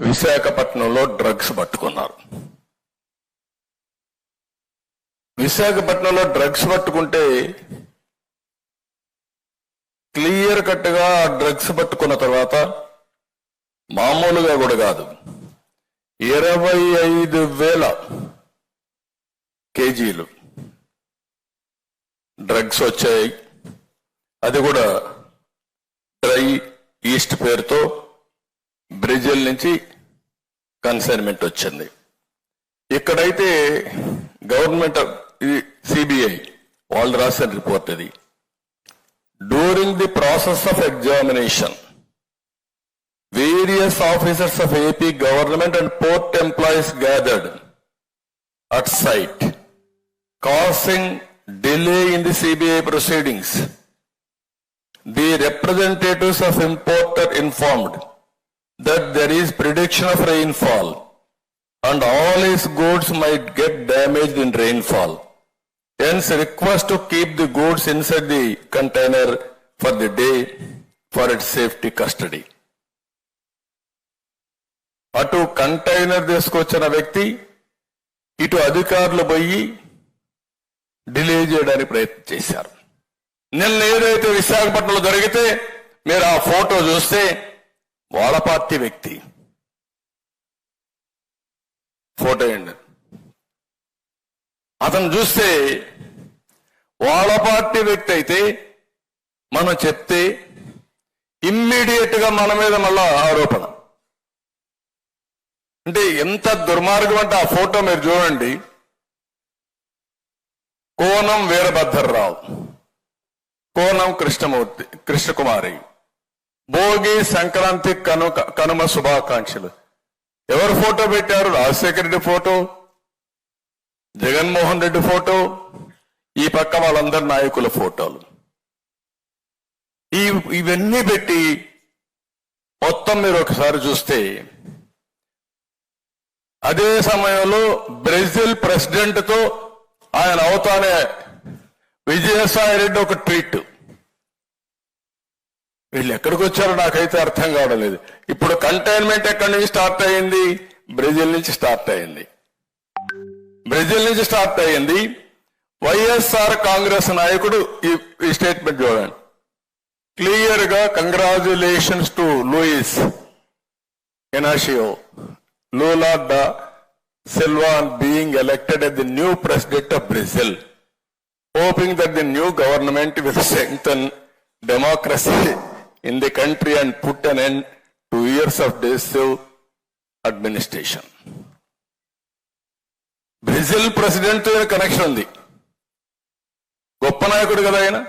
విశాఖపట్నంలో డ్రగ్స్ పట్టుకున్నారు. విశాఖపట్నంలో డ్రగ్స్ పట్టుకుంటే క్లియర్ కట్గా డ్రగ్స్ పట్టుకున్న తర్వాత మామూలుగా కూడా కాదు, 25,000 కేజీలు డ్రగ్స్ వచ్చాయి. అది కూడా డ్రై ఈస్ట్ పేరుతో బ్రెజిల్ నుంచి కన్సైన్మెంట్ వచ్చింది. ఇక్కడైతే గవర్నమెంట్ సిబిఐ వాళ్ళు రాసిన రిపోర్ట్ ఇది. During the process of examination various officers of AP government and port employees gathered at site, causing delay in the CBI proceedings. The representatives of importer informed that there is prediction of rainfall and all his goods might get damaged in rainfall. Hence request to keep the goods inside the container for the day for its safety custody. అటు container తీసుకొచ్చిన వ్యక్తి ఇటు అధికారులు పోయి delay చేయడానికి ప్రయత్నం చేశారు. నిన్న ఏదైతే విశాఖపట్నంలో జరిగితే మీరు ఆ ఫోటో చూస్తే వాళ్ళ పార్టీ వ్యక్తి ఫోటో ఏంటి, అతను చూస్తే వాళ్ళ పార్టీ వ్యక్తి అయితే మనం చెప్తే ఇమ్మీడియట్ గా మన మీద మళ్ళా ఆరోపణ. అంటే ఎంత దుర్మార్గం అంటే ఆ ఫోటో మీరు చూడండి. కోనం వీరభద్రరావు, కోనం కృష్ణకుమారి, భోగి సంక్రాంతి కనుమ శుభాకాంక్షలు. ఎవరు ఫోటో పెట్టారు? రాజశేఖర రెడ్డి ఫోటో, జగన్మోహన్ రెడ్డి ఫోటో, ఈ పక్క వాళ్ళందరి నాయకుల ఫోటోలు. ఇవన్నీ పెట్టి మొత్తం మీరు ఒకసారి చూస్తే అదే సమయంలో బ్రెజిల్ ప్రెసిడెంట్ తో ఆయన అవుతానే విజయసాయి రెడ్డి ఒక ట్వీట్. వీళ్ళు ఎక్కడికి వచ్చారో నాకైతే అర్థం కావడం లేదు. ఇప్పుడు కంటైన్మెంట్ ఎక్కడి నుంచి స్టార్ట్ అయ్యింది? బ్రెజిల్ నుంచి స్టార్ట్ అయ్యింది. బ్రెజిల్ నుంచి స్టార్ట్ అయ్యింది. వైఎస్ఆర్ కాంగ్రెస్ నాయకుడు ఈ స్టేట్మెంట్ చూడండి. క్లియర్ గా congratulations to Luis Inacio Lula da Silva on being elected as the new president of Brazil, hoping that the new government will strengthen democracy in the country and put an end to years of decisive administration. Brazil president తో connection ఉంది. గొప్ప నాయకుడు కదా ఆయన,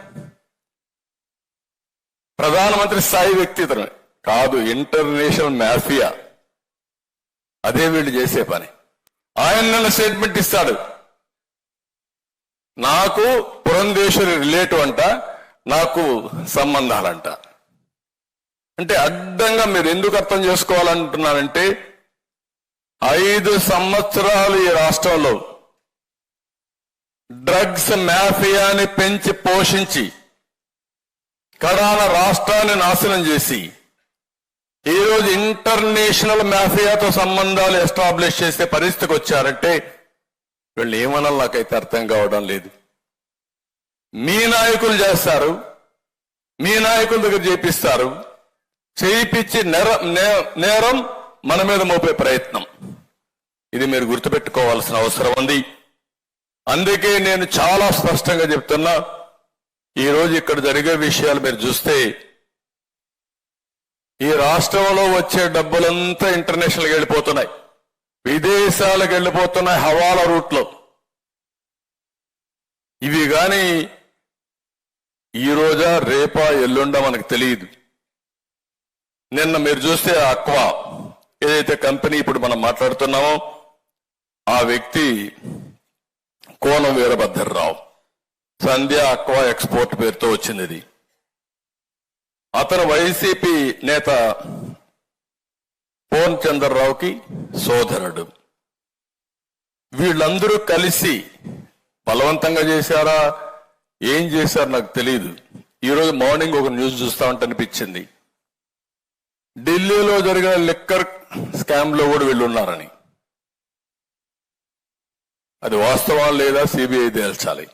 ప్రధానమంత్రి స్థాయి వ్యక్తి ఇతను కాదు, ఇంటర్నేషనల్ మాఫియా. అదే వీళ్ళు చేసే పని. ఆయన నన్ను స్టేట్మెంట్ ఇస్తాడు, నాకు పురంధేశ్వరి రిలేటివ్ అంట, నాకు సంబంధాలంట. అంటే అడ్డంగా మీరు ఎందుకు అర్థం చేసుకోవాలంటున్నారంటే 5 సంవత్సరాలు ఈ రాష్ట్రంలో డ్రగ్స్ మాఫియాని పెంచి పోషించి కడాన రాష్ట్రాన్ని నాశనం చేసి ఈ రోజు ఇంటర్నేషనల్ మాఫియాతో సంబంధాలు ఎస్టాబ్లిష్ చేసే పరిస్థితికి వచ్చారంటే వీళ్ళు ఏమన్నా నాకైతే అర్థం కావడం లేదు. మీ నాయకులు చేస్తారు, మీ నాయకుల దగ్గర చేపిస్తారు, చేయించి నేరం మన మీద మోపే ప్రయత్నం. ఇది మీరు గుర్తుపెట్టుకోవాల్సిన అవసరం ఉంది. అందుకే నేను చాలా స్పష్టంగా చెప్తున్నా, ఈ రోజు ఇక్కడ జరిగే విషయాలు మీరు చూస్తే ఈ రాష్ట్రంలో వచ్చే డబ్బులంతా ఇంటర్నేషనల్కి వెళ్ళిపోతున్నాయి, విదేశాలకు వెళ్ళిపోతున్నాయి హవాలా రూట్లో. ఇవి కానీ ఈ రోజా రేపా ఎల్లుండా మనకు తెలియదు. నిన్న మీరు చూస్తే అక్వా ఏదైతే కంపెనీ ఇప్పుడు మనం మాట్లాడుతున్నామో ఆ వ్యక్తి కోనం వీరభద్రరావు, సంధ్య అక్వా ఎక్స్పోర్ట్ పేరుతో వచ్చింది. ఇది అతను వైసీపీ నేత పోన్ చంద్రరావుకి సోదరుడు. వీళ్ళందరూ కలిసి బలవంతంగా చేశారా, ఏం చేశారు నాకు తెలియదు. ఈరోజు మార్నింగ్ ఒక న్యూస్ చూస్తా ఉంటే అనిపించింది, ఢిల్లీలో జరిగిన లిక్కర్ స్కామ్ లో కూడా వీళ్ళు ఉన్నారని. అది వాస్తవం లేదా సిబిఐ తేల్చాలి.